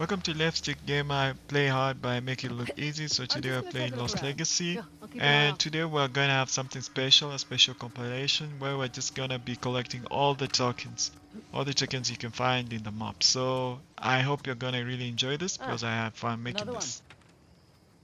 Welcome to Left Stick Game. I play hard but I make it look easy. So I'm today just we're gonna take playing a look Lost around. Legacy, Yeah, I'll keep an eye and out. today we're gonna have something special, a special compilation where we're just gonna be collecting all the tokens you can find in the map. So I hope you're gonna really enjoy this Ah, because I had fun making another one. this.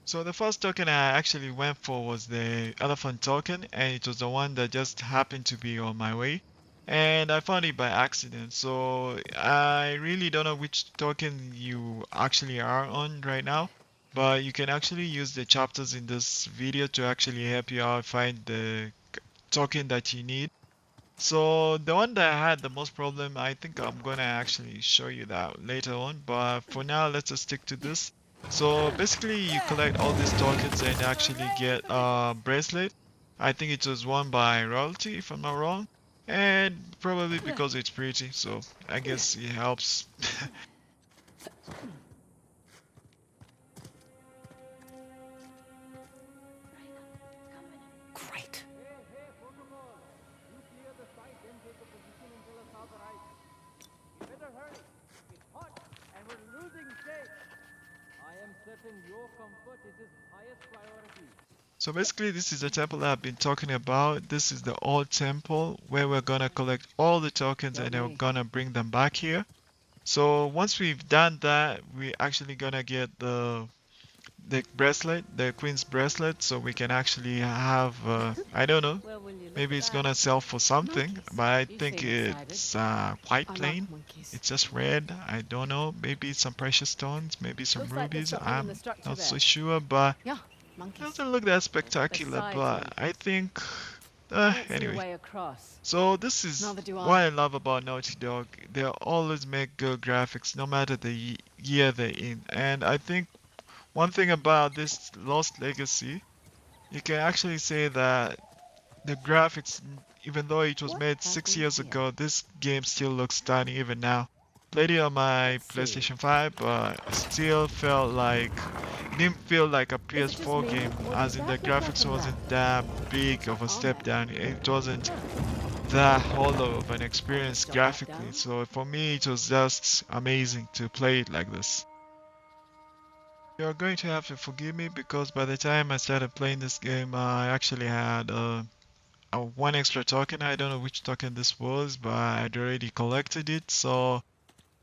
So the first token I actually went for was the elephant token, and it was the one that just happened to be on my way. And I found it by accident. So I really don't know which token you actually are on right now, but you can actually use the chapters in this video to actually help you out find the token that you need. So the one that I had the most problem, I think I'm gonna actually show you that later on, but for now let's just stick to this. So basically you collect all these tokens and actually get a bracelet. I think it was won by royalty if I'm not wrong. And probably because it's pretty, so I guess it helps. Great. Better hurry. It's hot and we're losing shape. I am certain your comfort is his highest priority. So basically this is the temple that I've been talking about. This is the old temple where we're gonna collect all the tokens Got and then we're me. gonna bring them back here. So once we've done that, we're actually gonna get the bracelet, the queen's bracelet, so we can actually have I don't know, Well, will you look maybe at it's that? gonna sell for something, Monkeys. but I You think seem excited. it's quite I love plain. monkeys. It's just red. I don't know. Maybe some precious stones, maybe some Looks like there's rubies. something in the I'm structure not so there. sure, but Yeah, it monkeys. doesn't look that spectacular. Besides But I monkeys. think, I don't see a anyway. way across. So this is Neither do what I. I love about Naughty Dog. They always make good graphics, no matter the year they're in. And I think one thing about this Lost Legacy, you can actually say that the graphics, even though it was What made have 6 years we here? ago, this game still looks stunning even now. Played it on my Let's see. PlayStation 5, but it still felt like it didn't feel like a Is it just PS4 me, game, or does as in the that look like graphics a map? wasn't that big Looks like of a our step map. down. It wasn't Huh. that hollow of an I'll experience just jot that graphically. down. So for me, it was just amazing to play it like this. You're going to have to forgive me because by the time I started playing this game, I actually had one extra token. I don't know which token this was, but I'd already collected it. So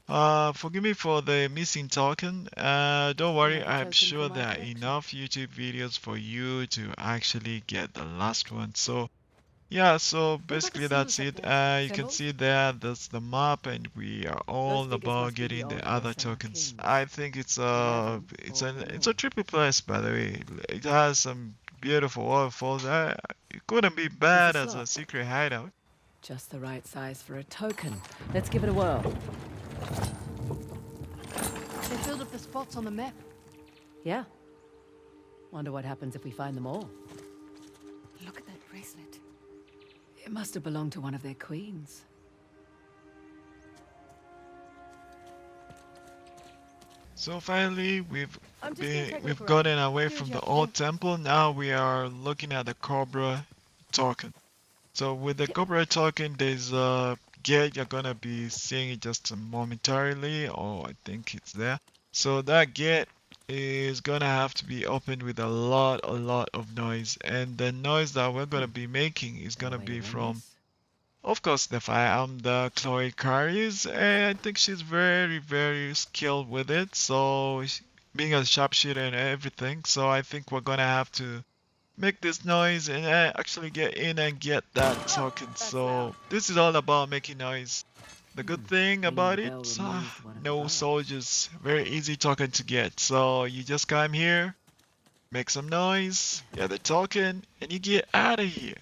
forgive me for the missing token. Don't worry, Another I'm token for sure my there are collection. enough YouTube videos for you to actually get the last one. So yeah, so Looks like a basically that's it. You can symbol. see there, that's the map, and we are Those all figures about must be the getting the old other Hoysala tokens. kings. I think Eleven it's or a more. triple plus, by the way. It has some beautiful waterfalls. It couldn't be Here's a bad as a slot. secret hideout. Just the right size for a token. Let's give it a whirl. They filled up the spots on the map. Yeah. Wonder what happens if we find them all. Look at that bracelet. It must have belonged to one of their queens. So finally, I'm just gonna take a look we've around. gotten away See what from you the have to do. old temple. Now we are looking at the Cobra Token. So with the Cobra Token, there's a gate. You're gonna be seeing it just momentarily, or I think it's there. So that gate is gonna have to be opened with a lot of noise, and the noise that we're gonna be making is No gonna way to be win from, this. of course, the firearm that Chloe carries, and I think she's very skilled with it. So being a sharpshooter and everything, so I think we're gonna have to make this noise and actually get in and get that token. That's loud. So this is all about making noise. The good thing Ringing about the it, bell removed one of the no bars. soldiers, very easy token to get. So you just come here, make some noise, get the token, and you get out of here.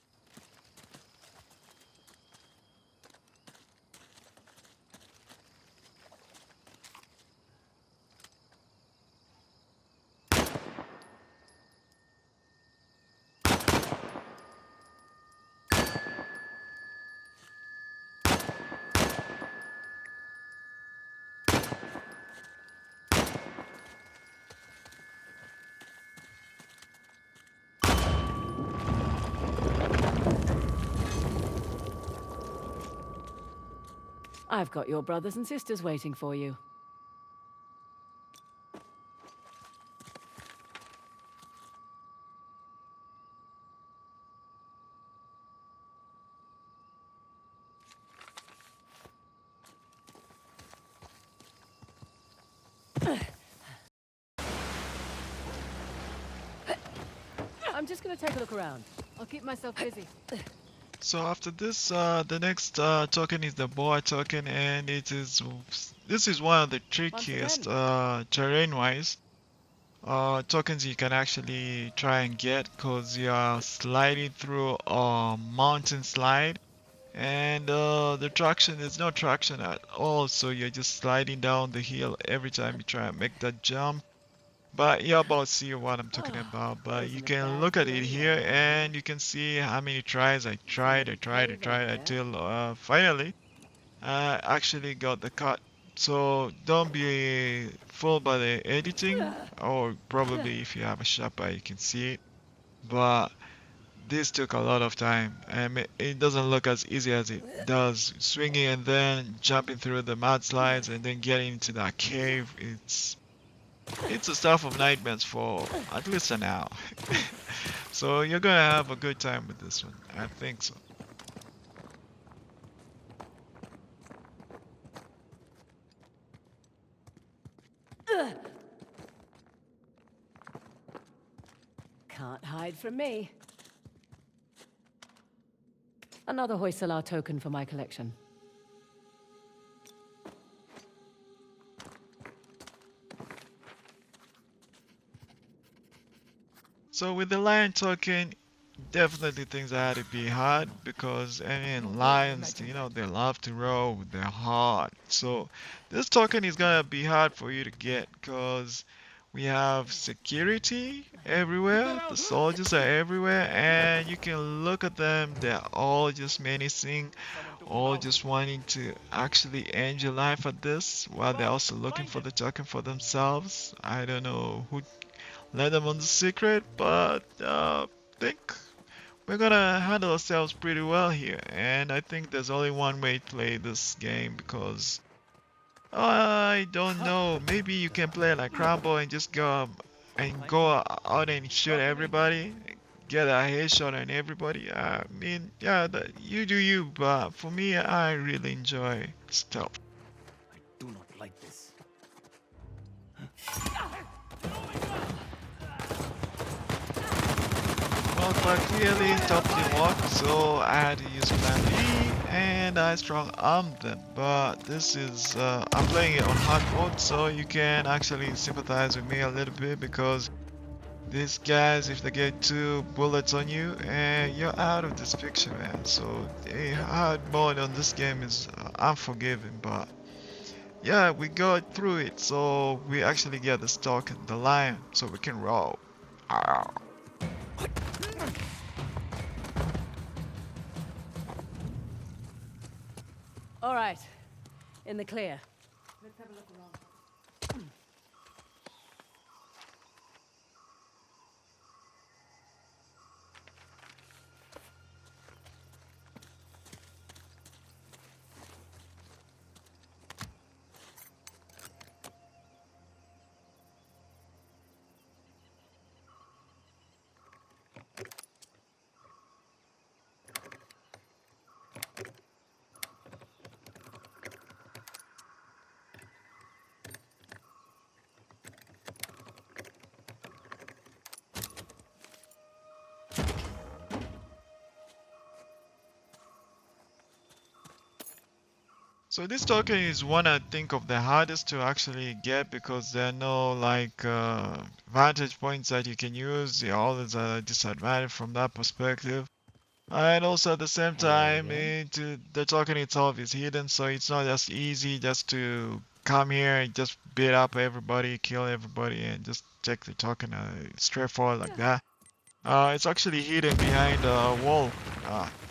I've got your brothers and sisters waiting for you. I'm just gonna take a look around. I'll keep myself busy. So after this, the next token is the Boar Token, and this is one of the Once trickiest again. terrain-wise tokens you can actually try and get, because you are sliding through a mountain slide, and the traction is no traction at all, so you're just sliding down the hill every time you try and make that jump. But you're about to see what I'm talking about. That But you isn't a can bad look at view it anyway. here, and you can see how many tries I tried, I tried, I Cave out tried there. until finally I actually got the cut. So don't be fooled by the editing, or probably if you have a sharp eye you can see it. But this took a lot of time, and it doesn't look as easy as it does. Swinging and then jumping through the mud slides and then getting into that cave. It's a stuff of nightmares for at least an hour. So you're gonna have a good time with this one. I think so. Can't hide from me. Another Hoysala token for my collection. So with the lion token, definitely things that had to be hard because I mean lions, they love to roar with their heart. So this token is gonna be hard for you to get because we have security everywhere. The soldiers are everywhere, and you can look at them. They're all just menacing, all just wanting to actually end your life at this, while they're also looking for the token for themselves. I don't know who let them on the secret, but think we're gonna handle ourselves pretty well here. And I think there's only one way to play this game because I don't know. Maybe you can play like Crumble and just go out and shoot everybody, get a headshot on everybody. I mean, yeah, you do you, but for me, I really enjoy stealth. I do not like this. Well, quite clearly, top didn't work, so I had to use plan B, and I strong armed them. But I'm playing it on hard mode, so you can actually sympathize with me a little bit because these guys, if they get 2 bullets on you, and you're out of this picture, man. So the hard mode on this game is unforgiving, but yeah, we got through it, so we actually get the stock and the lion, so we can roll. Arr. All right. In the clear. Let's have a look around. So this token is one I think of the hardest to actually get because there are no like vantage points that you can use. There always a disadvantage from that perspective. And also at the same Hello time, again. the token itself is hidden, so it's not just easy just to come here and just beat up everybody, kill everybody, and just take the token straightforward like that. It's actually hidden behind a wall.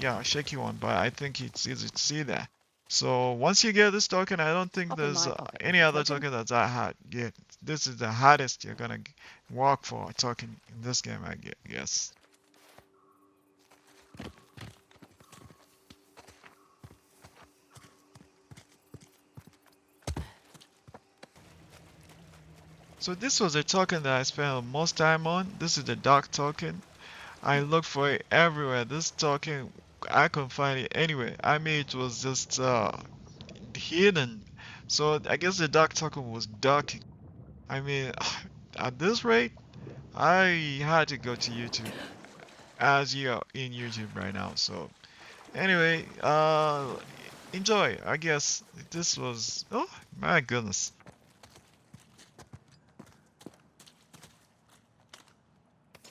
Yeah, a shaky one, but I think it's easy to see that. So once you get this token, I don't think Up in there's my pocket with any the other token. token that's that hard. Yeah, this is the hardest you're gonna walk for a token in this game, I guess. So this was a token that I spent most time on. This is the dark token. I looked for it everywhere. This token, I couldn't find it anywhere. I mean, it was just hidden. So I guess the dark token was dark. I mean, at this rate, I had to go to YouTube as you are in YouTube right now. So anyway, enjoy. I guess this was, oh my goodness.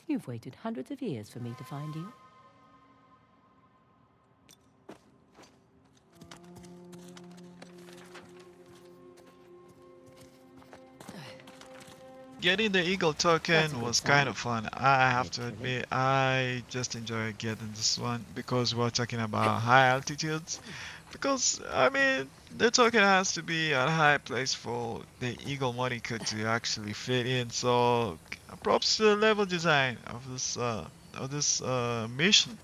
You've waited hundreds of years for me to find you. Getting the Eagle That's a token good was kind sign. of fun. I have to Literally. admit, I just enjoyed getting this one because we're talking about high altitudes. Because, I mean, the token has to be at a high place for the Eagle moniker to actually fit in. So, props to the level design of this mission.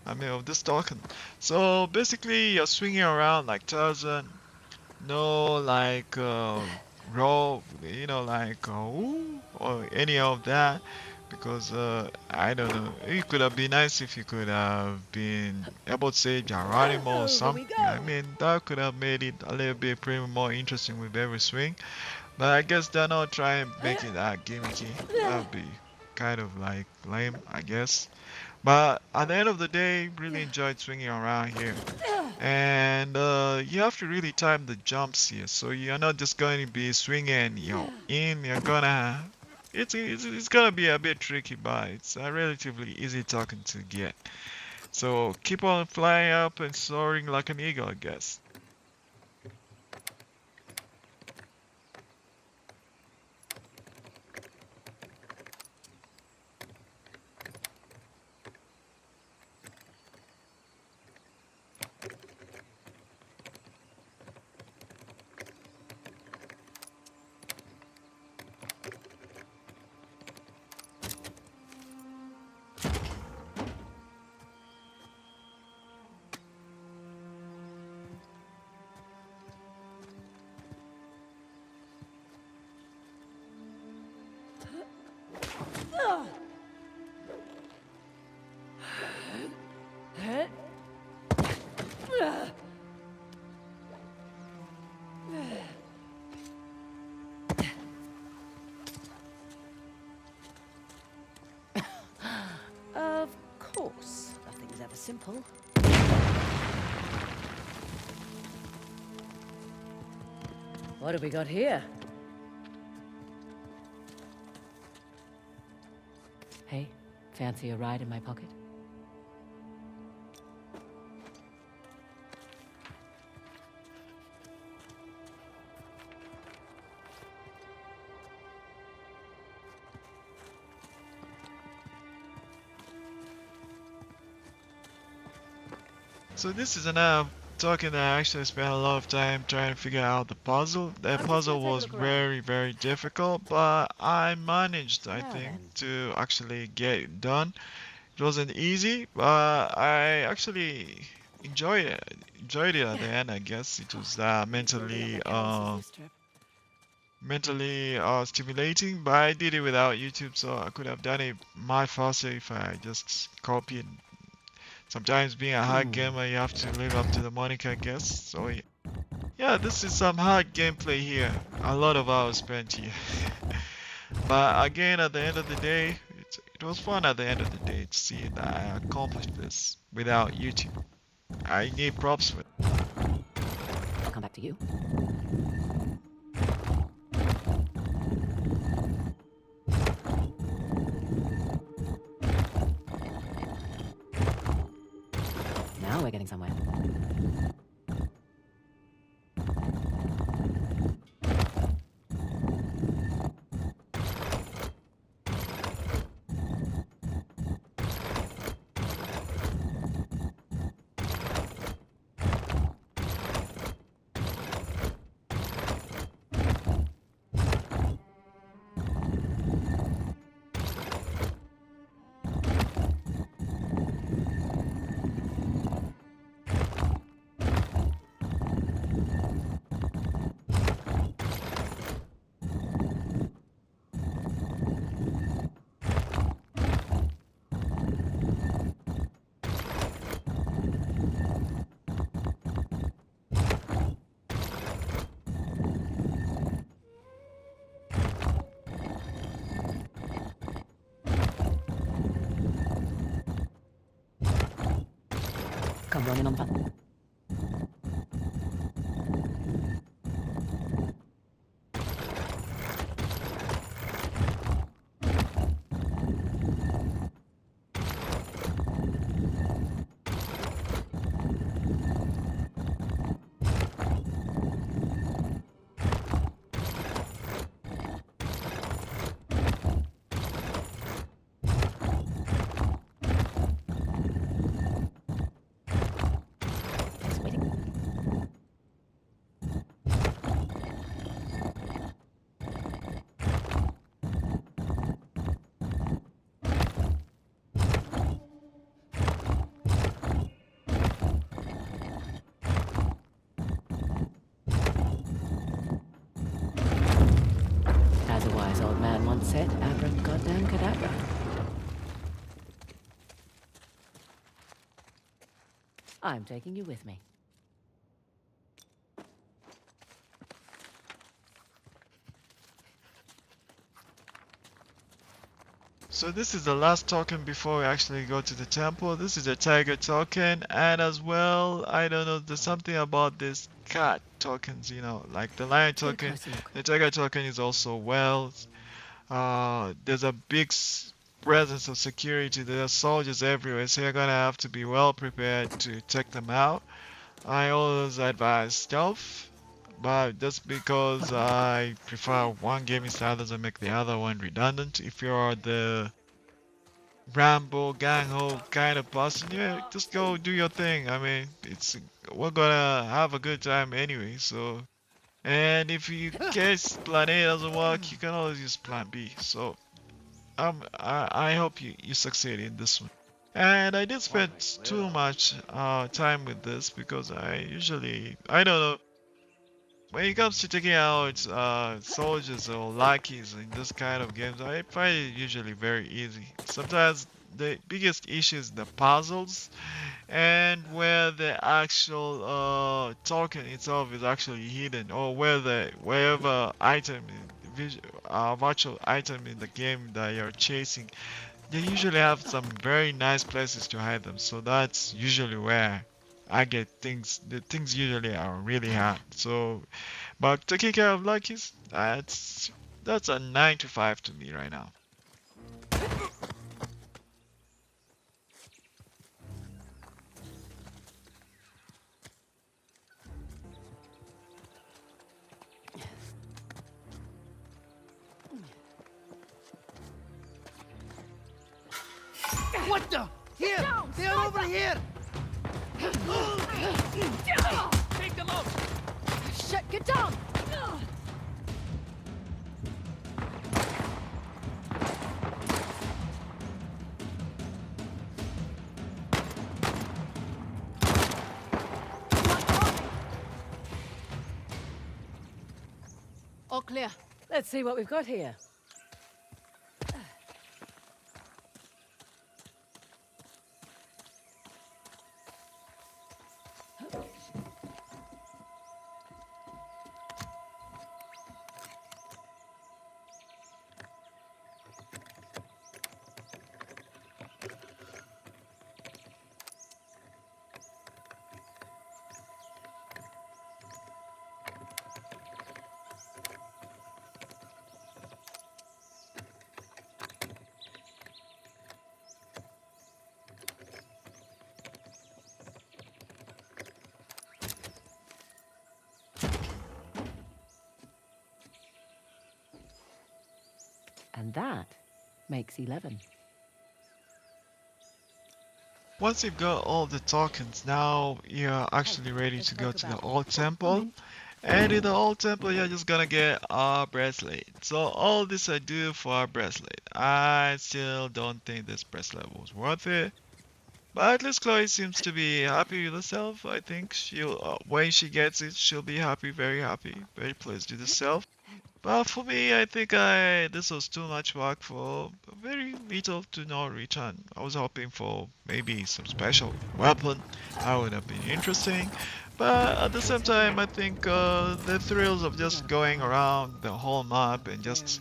I mean, of this token. So basically, you're swinging around like Tarzan. No, like raw, like ooh, or any of that, because I don't know. It could have been nice if you could have been able to say Geronimo or Over we something. I go. mean, that could have made it a little bit pretty more interesting with every swing. But I guess they're not trying to make it that gimmicky. That would be kind of like lame, I guess. But at the end of the day, really enjoyed swinging around here. And you have to really time the jumps here. So you're not just going to be swinging, you're gonna, it's gonna be a bit tricky, but it's a relatively easy token to get. So keep on flying up and soaring like an eagle, I guess. Of course. Nothing's ever simple. What have we got here? Hey, fancy a ride in my pocket? So this is another token that I actually spent a lot of time trying to figure out the puzzle. That I'm just puzzle gonna take a was look around. very, very difficult, but I managed, I Now think, then. to actually get it done. It wasn't easy, but I actually enjoyed it. Enjoyed it at the end, I guess. It was Building up my chances this trip. mentally stimulating, but I did it without YouTube, so I could have done it much faster if I just copied. Sometimes being a hard gamer, you have to live up to the moniker, I guess. So yeah, this is some hard gameplay here. A lot of hours spent here. But again, at the end of the day, it was fun at the end of the day to see that I accomplished this without YouTube. I need props for it. I'll come back to you. Now we're getting somewhere. running on fun. Just waiting. As a wise old man once said, abra goddamn cadabra. I'm taking you with me. So this is the last token before we actually go to the temple. This is a tiger token, and as well, I don't know, there's something about this cat tokens, like the lion Get a token. closer look. The tiger token is also well. There's a big presence of security. There are soldiers everywhere, so you're gonna have to be well prepared to take them out. I always advise stealth, but just because I prefer one gaming style doesn't make the other one redundant. If you're the Rambo, gang ho kind of person, yeah, just go do your thing. I mean, we're gonna have a good time anyway. So, and if you case plan A doesn't work, you can always use plan B. So, I hope you succeed in this one. And I did spend too much time with this because I don't know, when it comes to taking out soldiers or lackeys in this kind of games, I find it usually very easy. Sometimes the biggest issue is the puzzles and where the actual token itself is actually hidden, or where the wherever item, virtual item in the game that you're chasing, they usually have some very nice places to hide them. So that's usually where I get things. The things usually are really hard. So, but taking care of luckies, that's a 9 to 5 to me right now. What the? Here! down, They are over here! Take them out! Shit, get down! All clear. Let's see what we've got here. And that makes 11. Once you've got all the tokens, now you're actually ready Let's to go talk to the about it. old Come temple. in. And in the old temple, you're just gonna get a bracelet. So all this I do for a bracelet. I still don't think this bracelet was worth it. But at least Chloe seems to be happy with herself. I think when she gets it, she'll be happy, very pleased with herself. But for me, I think this was too much work for very little to no return. I was hoping for maybe some special weapon. That would have been interesting. But at the same time, I think the thrills of just going around the whole map and just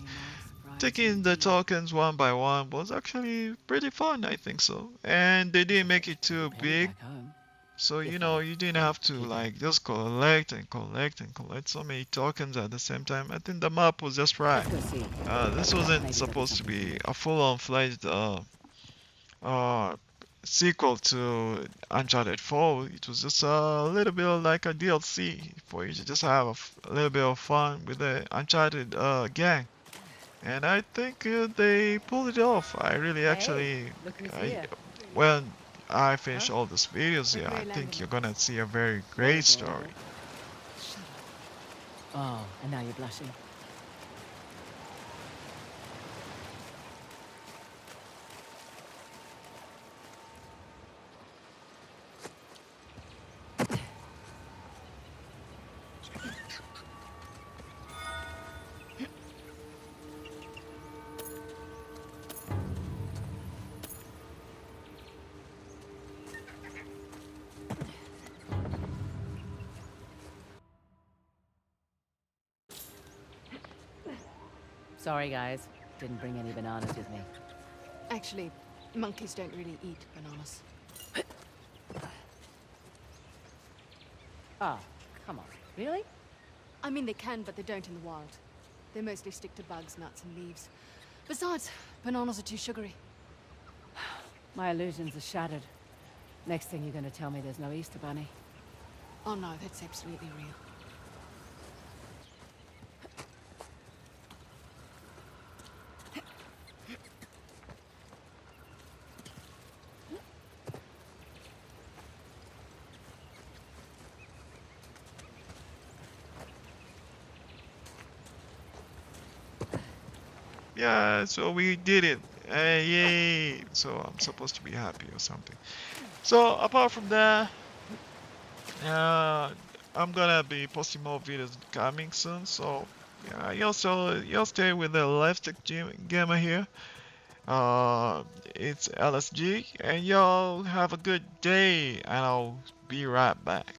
taking the tokens one by one was actually pretty fun, I think so. And they didn't make it too Headed big. back home. So You're you fine. know you didn't have to Keep going. like just collect and collect and collect so many tokens at the same time. I think the map was just right. Let's go see. This wasn't Maybe there'll be supposed to something for be you. a full-on fledged uh sequel to Uncharted 4. It was just a little bit of like a DLC for you to just have a little bit of fun with the Uncharted gang. And I think they pulled it off. I really Hey, actually, look who's I, here. when I finish Huh? all these videos What here, I gray think lantern you're is gonna this? see a very Boar great Token. story. Oh, and now you're blushing. Sorry, guys. Didn't bring any bananas with me. Actually, monkeys don't really eat bananas. Oh, come on. Really? I mean, they can, but they don't in the wild. They mostly stick to bugs, nuts, and leaves. Besides, bananas are too sugary. My illusions are shattered. Next thing you're gonna tell me there's no Easter Bunny. Oh no, that's absolutely real. Yeah, so we did it. Hey, yay! So I'm supposed to be happy or something. So apart from that, uh, I'm gonna be posting more videos coming soon. So yeah, you'll stay with the Lifestick Gamer here. It's LSG, and y'all have a good day, and I'll be right back.